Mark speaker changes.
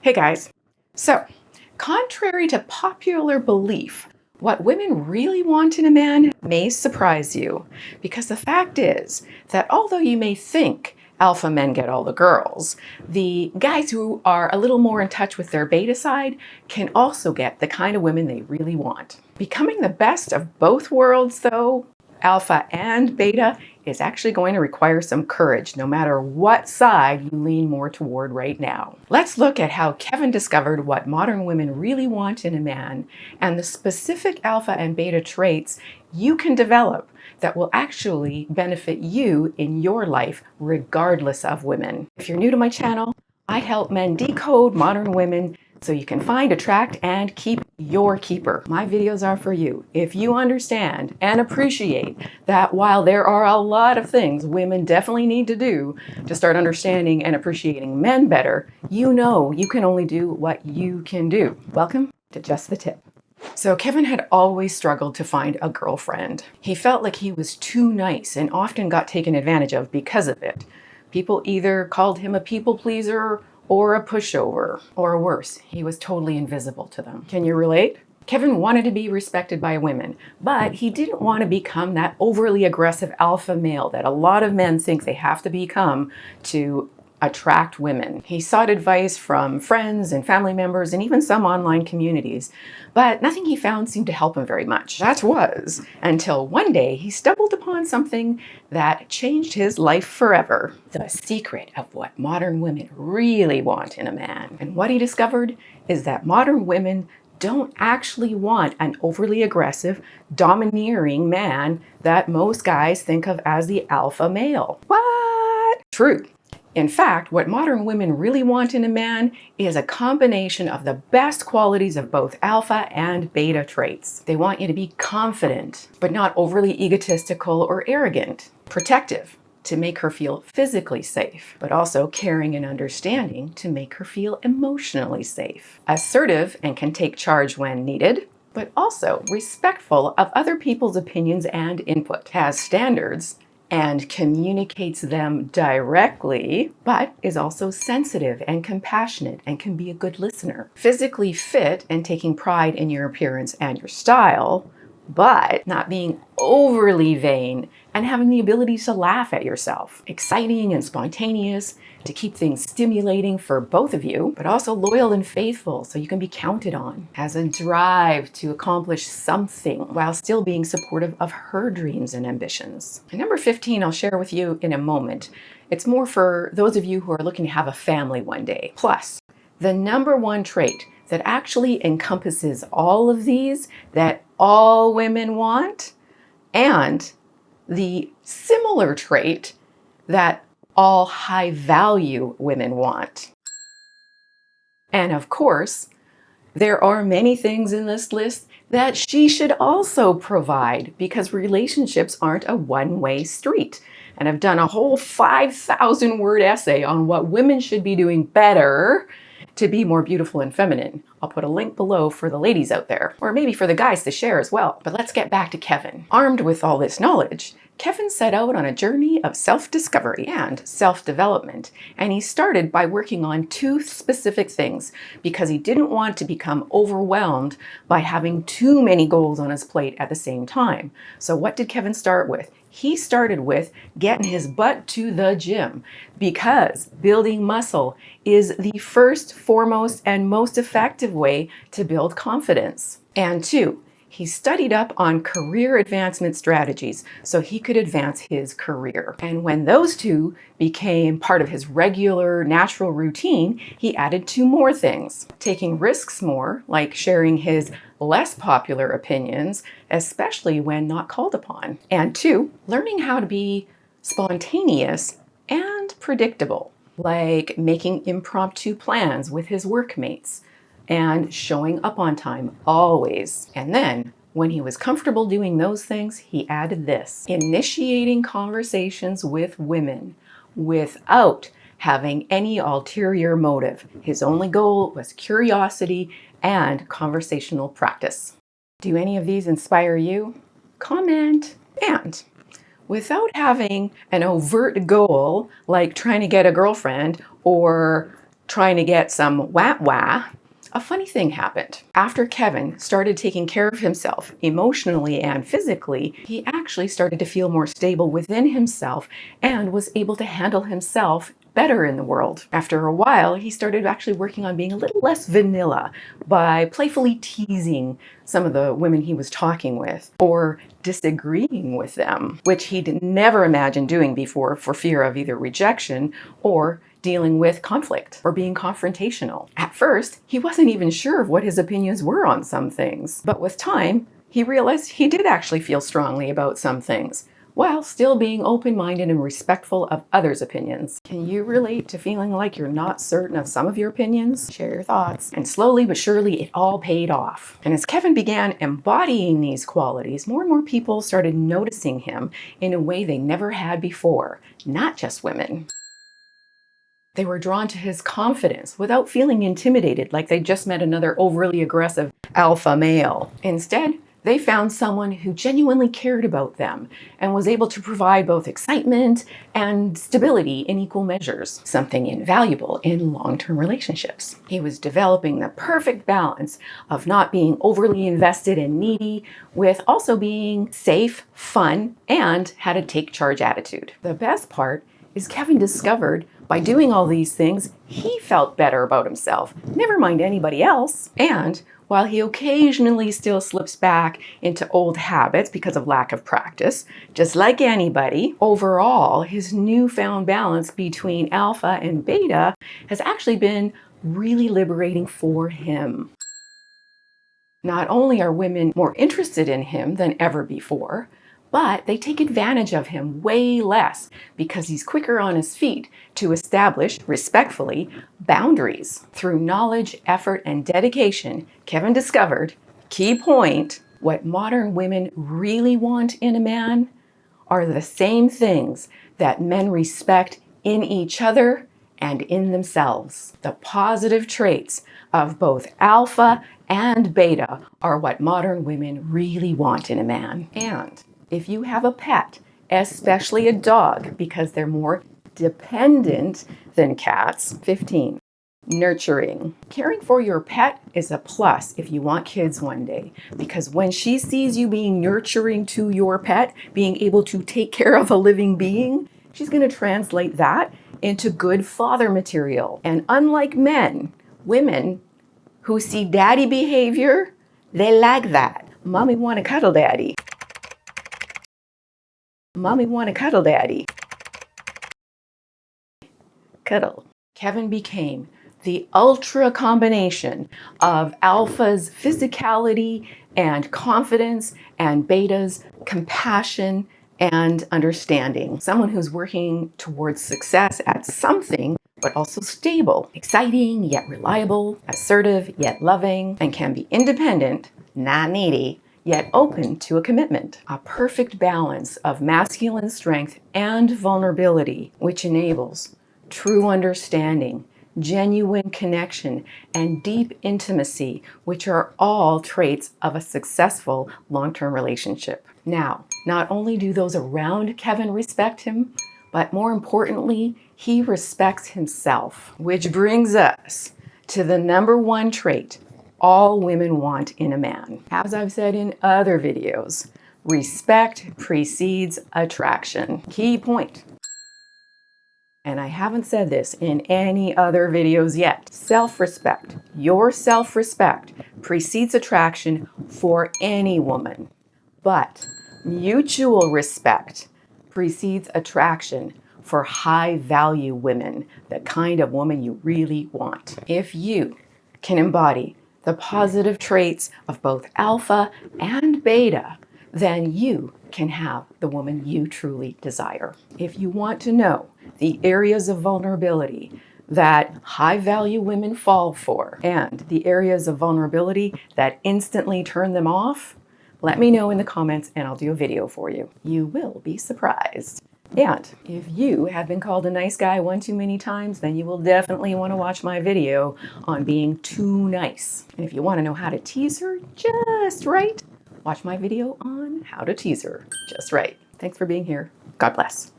Speaker 1: Hey guys. So, contrary to popular belief, what women really want in a man may surprise you. Because the fact is that although you may think alpha men get all the girls, the guys who are a little more in touch with their beta side can also get the kind of women they really want. Becoming the best of both worlds, though, alpha and beta, is actually going to require some courage, no matter what side you lean more toward right now. Let's look at how Kevin discovered what modern women really want in a man and the specific alpha and beta traits you can develop that will actually benefit you in your life, regardless of women. If you're new to my channel, I help men decode modern women so you can find, attract, and keep your keeper. My videos are for you. If you understand and appreciate that while there are a lot of things women definitely need to do to start understanding and appreciating men better, you know you can only do what you can do. Welcome to Just the Tip. So Kevin had always struggled to find a girlfriend. He felt like he was too nice and often got taken advantage of because of it. People either called him a people pleaser or a pushover, or worse, he was totally invisible to them. Can you relate? Kevin wanted to be respected by women, but he didn't want to become that overly aggressive alpha male that a lot of men think they have to become to attract women. He sought advice from friends and family members and even some online communities, but nothing he found seemed to help him very much. That was until one day he stumbled upon something that changed his life forever. The secret of what modern women really want in a man. And what he discovered is that modern women don't actually want an overly aggressive, domineering man that most guys think of as the alpha male. What? True. In fact, what modern women really want in a man is a combination of the best qualities of both alpha and beta traits. They want you to be confident, but not overly egotistical or arrogant. Protective, to make her feel physically safe, but also caring and understanding to make her feel emotionally safe. Assertive and can take charge when needed, but also respectful of other people's opinions and input. Has standards and communicates them directly, but is also sensitive and compassionate and can be a good listener. Physically fit and taking pride in your appearance and your style, but not being overly vain and having the ability to laugh at yourself. Exciting and spontaneous to keep things stimulating for both of you, but also loyal and faithful so you can be counted on. Has a drive to accomplish something while still being supportive of her dreams and ambitions. And number 15, I'll share with you in a moment. It's more for those of you who are looking to have a family one day. Plus, the number one trait that actually encompasses all of these that all women want, and the similar trait that all high value women want. And of course, there are many things in this list that she should also provide because relationships aren't a one-way street. And I've done a whole 5,000 word essay on what women should be doing better to be more beautiful and feminine. I'll put a link below for the ladies out there, or maybe for the guys to share as well. But let's get back to Kevin. Armed with all this knowledge, Kevin set out on a journey of self-discovery and self-development, and he started by working on two specific things because he didn't want to become overwhelmed by having too many goals on his plate at the same time. So what did Kevin start with? He started with getting his butt to the gym because building muscle is the first, foremost, and most effective way to build confidence. And two, he studied up on career advancement strategies so he could advance his career. And when those two became part of his regular, natural routine, he added two more things. Taking risks more, like sharing his less popular opinions, especially when not called upon. And two, learning how to be spontaneous and predictable, like making impromptu plans with his workmates and showing up on time always. And then when he was comfortable doing those things, he added this: initiating conversations with women without having any ulterior motive. His only goal was curiosity and conversational practice. Do any of these inspire you? Comment. And without having an overt goal like trying to get a girlfriend or trying to get some wah-wah, a funny thing happened. After Kevin started taking care of himself emotionally and physically, he actually started to feel more stable within himself and was able to handle himself better in the world. After a while, he started actually working on being a little less vanilla by playfully teasing some of the women he was talking with or disagreeing with them, which he'd never imagined doing before for fear of either rejection or dealing with conflict or being confrontational. At first, he wasn't even sure of what his opinions were on some things, but with time, he realized he did actually feel strongly about some things, while still being open-minded and respectful of others' opinions. Can you relate to feeling like you're not certain of some of your opinions? Share your thoughts. And slowly but surely, it all paid off. And as Kevin began embodying these qualities, more and more people started noticing him in a way they never had before, not just women. They were drawn to his confidence without feeling intimidated like they just met another overly aggressive alpha male. Instead, they found someone who genuinely cared about them and was able to provide both excitement and stability in equal measures, something invaluable in long-term relationships. He was developing the perfect balance of not being overly invested and needy with also being safe, fun, and had a take charge attitude. The best part is Kevin discovered by doing all these things, he felt better about himself, never mind anybody else. And while he occasionally still slips back into old habits because of lack of practice, just like anybody, overall, his newfound balance between alpha and beta has actually been really liberating for him. Not only are women more interested in him than ever before, but they take advantage of him way less because he's quicker on his feet to establish, respectfully, boundaries. Through knowledge, effort, and dedication, Kevin discovered, key point, what modern women really want in a man are the same things that men respect in each other and in themselves. The positive traits of both alpha and beta are what modern women really want in a man. And if you have a pet, especially a dog, because they're more dependent than cats, 15. Nurturing. Caring for your pet is a plus if you want kids one day, because when she sees you being nurturing to your pet, being able to take care of a living being, she's going to translate that into good father material. And unlike men, women who see daddy behavior, they like that. Mommy want to cuddle daddy. Mommy want to cuddle daddy. Cuddle. Kevin became the ultra combination of alpha's physicality and confidence and beta's compassion and understanding. Someone who's working towards success at something, but also stable, exciting yet reliable, assertive yet loving, and can be independent, not needy, yet open to a commitment. A perfect balance of masculine strength and vulnerability, which enables true understanding, genuine connection, and deep intimacy, which are all traits of a successful long-term relationship. Now, not only do those around Kevin respect him, but more importantly, he respects himself, which brings us to the number one trait all women want in a man. As I've said in other videos, respect precedes attraction. Key point. And I haven't said this in any other videos yet. Self-respect, your self-respect precedes attraction for any woman. But mutual respect precedes attraction for high-value women, the kind of woman you really want. If you can embody the positive traits of both alpha and beta, then you can have the woman you truly desire. If you want to know the areas of vulnerability that high-value women fall for and the areas of vulnerability that instantly turn them off, let me know in the comments and I'll do a video for you. You will be surprised. And if you have been called a nice guy one too many times, then you will definitely want to watch my video on being too nice. And if you want to know how to tease her just right, watch my video on how to tease her just right. Thanks for being here. God bless.